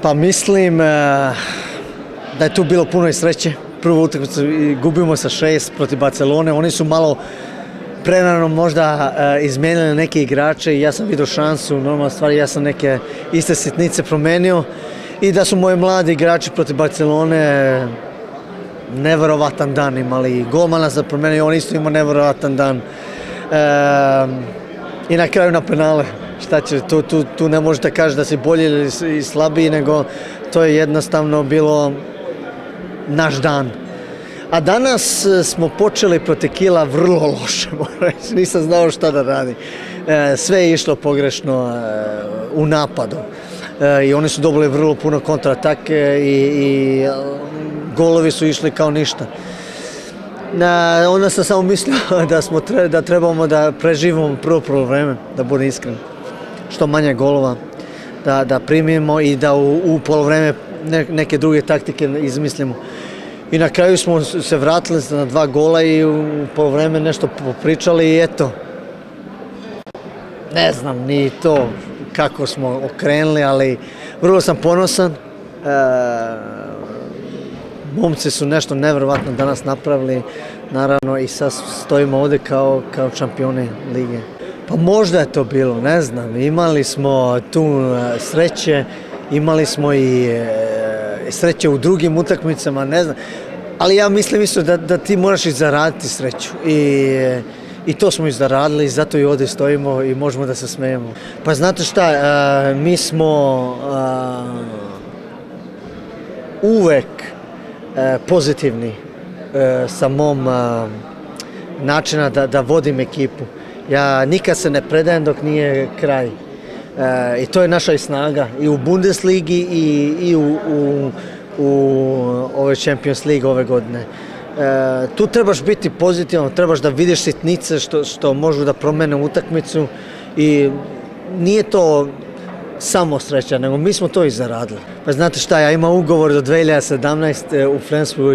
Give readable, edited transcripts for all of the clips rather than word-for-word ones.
Pa mislim da je tu bilo puno i sreće. Prvu utakmicu gubimo sa 6 protiv Barcelone. Oni su malo prerano možda izmijenili neke igrače i ja sam vidio šansu. Normalna stvar, ja sam neke iste sitnice promenio i da su moji mladi igrači protiv Barcelone neverovatan dan imali. Golmana sam promenio, on isto ima neverovatan dan. I na kraju na penale. Šta će, tu ne možete kaži da si bolji ili slabiji, nego to je jednostavno bilo naš dan. A danas smo počeli protiv Kila vrlo loše, nisam znao šta da radi. Sve je išlo pogrešno u napadu. I oni su dobili vrlo puno kontratake i golovi su išli kao ništa. Onda sam samo mislio da trebamo da preživimo prvo vreme, da budem iskren. Što manje golova, da primimo i da u polovreme neke druge taktike izmislimo. I na kraju smo se vratili na 2 gola i u polovreme nešto popričali i eto. Ne znam ni to kako smo okrenuli, ali vrlo sam ponosan. Momci su nešto nevjerovatno danas napravili, naravno i sad stojimo ovdje kao šampioni lige. Pa možda je to bilo, ne znam, imali smo tu sreće, imali smo i sreće u drugim utakmicama, ne znam, ali ja mislim isto da ti moraš i zaraditi sreću i to smo i zaradili i zato i ovdje stojimo i možemo da se smijemo. Pa znate šta, mi smo uvek pozitivni sa mom načina da vodim ekipu. Ja nikad se ne predajem dok nije kraj. I to je naša i snaga i u Bundesligi i u ove Champions League ove godine. Tu trebaš biti pozitivan, trebaš da vidiš sitnice što možu da promene utakmicu i nije to samo sreća, nego mi smo to i zaradili. Pa znate šta, ja imam ugovor do 2017. u Flensburgu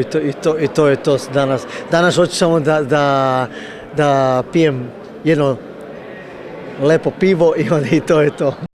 i to je to danas. Danas hoću samo da pijem jedno lepo pivo i to je to.